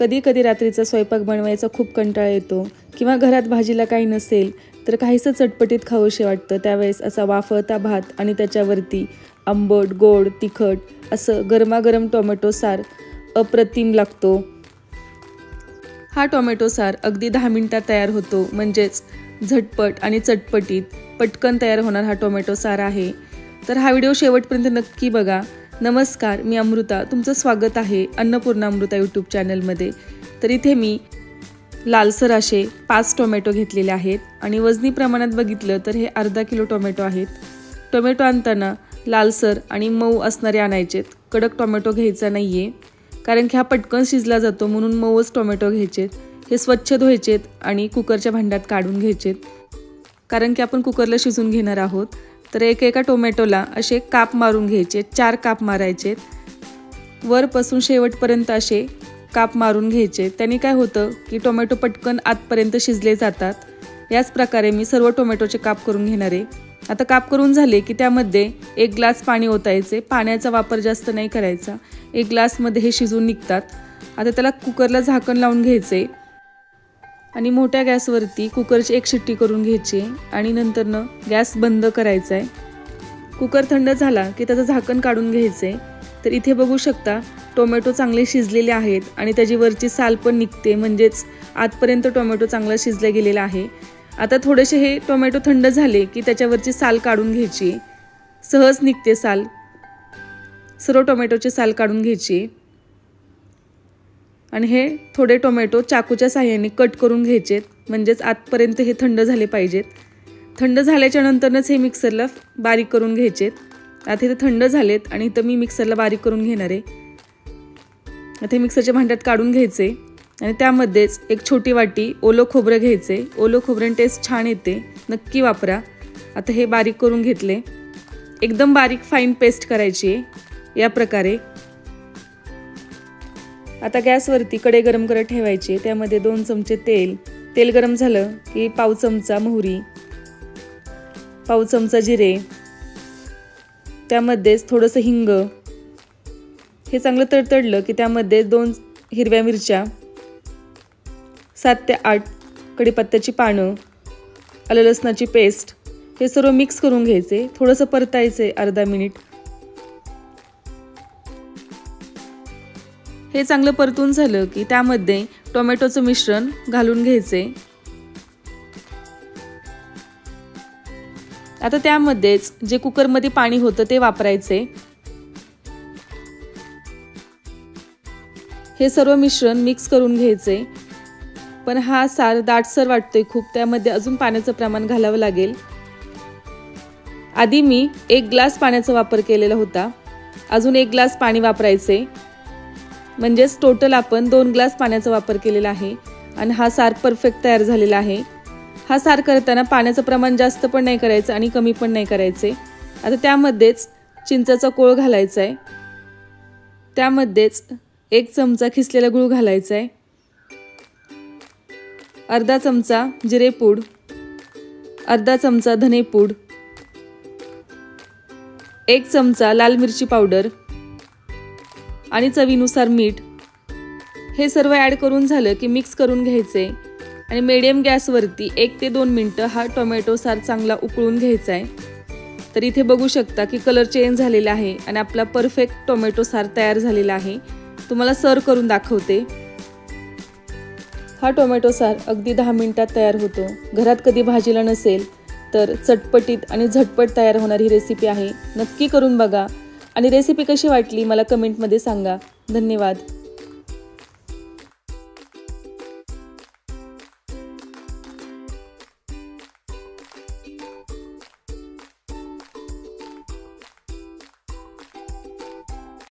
कधी कधी रात्रीचा स्वयंपाक बनवायचा खूप कंटाळा येतो किंवा घरात भाजीला काही नसेल तर काहीसं चटपटीत खावंसे वाटतं। त्यावेळेस असा वाफळता भात आणि त्याच्यावरती आंबट गोड तिखट असं गरमागरम टोमॅटो सार अप्रतिम लागतो। हा टोमॅटो सार अगदी 10 मिनिटात तयार होतो, म्हणजेच झटपट आणि चटपटीत पटकन तयार होणार हा टोमॅटो सार आहे। तर हा व्हिडिओ शेवटपर्यंत नक्की बघा। नमस्कार, मी अमृता, तुमचं स्वागत आहे अन्नपूर्णा अमृता यूट्यूब चॅनलमध्ये। तर इथे मी लालसर असे 5 टोमॅटो घेतलेले आहेत आणि वजनी प्रमाणात बघितलं तर हे अर्धा किलो टोमॅटो आहेत। टोमॅटो आणताना लालसर आणि मऊ असणारे आणायचेत, कडक टोमॅटो घ्यायचा नाहीये, कारण की हा पटकन शिजला जातो म्हणून मऊच टोमॅटो घ्यायचेत। हे स्वच्छ धुवायचेत आणि कुकरच्या भांड्यात काढून घ्यायचेत, कारण की आपण कुकरला शिजून घेणार आहोत। तर एका टोमॅटोला असे काप मारून घ्यायचे, 4 काप मारायचे, वरपासून शेवटपर्यंत असे काप मारून घ्यायचे। त्याने काय होतं की टोमॅटो पटकन आतपर्यंत शिजले जातात। याच प्रकारे मी सर्व टोमॅटोचे काप करून घेणार आहे। आता काप करून झाले की त्यामध्ये 1 ग्लास पाणी ओतायचे। पाण्याचा वापर जास्त नाही करायचा, 1 ग्लासमध्ये हे शिजून निघतात। आता त्याला कुकरला झाकण लावून घ्यायचे आणि मोठ्या गॅसवरती कुकरची 1 शिट्टी करून घ्यायची आणि नंतरनं गॅस बंद करायचा आहे। कुकर थंड झाला की त्याचं झाकण काढून घ्यायचे। तर इथे बघू शकता टोमॅटो चांगले शिजलेले आहेत आणि त्याची वरची साल पण निघते, म्हणजेच आतपर्यंत टोमॅटो चांगला शिजला गेलेला आहे। आता थोडेसे हे टोमॅटो थंड झाले की त्याच्यावरची साल काढून घ्यायची, सहज निघते साल। सर्व टोमॅटोची साल काढून घ्यायची आणि हे थोडे टोमॅटो चाकूच्या साहाय्याने कट करून घ्यायचेत, म्हणजेच आतपर्यंत हे थंड झाले पाहिजेत। थंड झाल्याच्या नंतरच हे मिक्सरला बारीक करून घ्यायचेत। आता हे थंड झालेत आणि इथं मी मिक्सरला बारीक करून घेणार आहे। आता हे मिक्सरच्या भांड्यात काढून घ्यायचे आणि त्यामध्येच 1 छोटी वाटी ओलं खोबरं घ्यायचे। ओलं खोबऱ्याने टेस्ट छान येते, नक्की वापरा। आता हे बारीक करून घेतले, एकदम बारीक फाईन पेस्ट करायची आहे या प्रकारे। आता गॅसवरती कढई गरम करत ठेवायची, त्यामध्ये 2 चमचे तेल गरम झालं की पाव चमचा मोहरी, पाव चमचा जिरे, त्यामध्येच थोडंसं हिंग, हे चांगलं तडतडलं की त्यामध्ये 2 हिरव्या मिरच्या, 7 ते 8 कढीपत्त्याची पानं, आलं लसणाची पेस्ट, हे सर्व मिक्स करून घ्यायचे। थोडंसं परतायचे अर्धा मिनिट। हे चांगलं परतून झालं की त्यामध्ये टोमॅटोचं मिश्रण घालून घ्यायचे। आता त्यामध्येच जे कुकरमध्ये पाणी होतं ते वापरायचे। हे सर्व मिश्रण मिक्स करून घ्यायचे, पण हा सार दाटसर वाटतोय खूप, त्यामध्ये अजून पाण्याचं प्रमाण घालावं लागेल। आधी मी 1 ग्लास पाण्याचा वापर केलेला होता, अजून 1 ग्लास पाणी वापरायचे, म्हणजेच टोटल आपण 2 ग्लास पाण्याचा वापर केलेला आहे आणि हा सार परफेक्ट तयार झालेला आहे। हा सार करताना पाण्याचं प्रमाण जास्त पण नाही करायचं आणि कमी पण नाही करायचे। आता त्यामध्येच चिंचाचा कोळ घालायचा आहे, त्यामध्येच 1 चमचा खिसलेला गूळ घालायचा आहे, अर्धा चमचा जिरेपूड, अर्धा चमचा धनेपूड, 1 चमचा लाल मिरची पावडर आणि चवीनुसार मीठ। हे सर्व ॲड करून झालं की मिक्स करून घ्यायचे आणि मीडियम गॅसवरती 1 ते 2 मिनिटं हा टोमॅटो सार चांगला उकळून घ्यायचा आहे। तर इथे बघू शकता की कलर चेंज झालेला आहे आणि आपला परफेक्ट टोमॅटो सार तयार झालेला आहे। तुम्हाला सर्व करून दाखवते। हा टोमॅटो सार अगदी 10 मिनिटात तयार होतो। घरात कधी भाजीला नसेल तर चटपटीत आणि झटपट तयार होणारी रेसिपी आहे, नक्की करून बघा आणि रेसिपी कशी वाटली मला कमेंटमध्ये सांगा। धन्यवाद।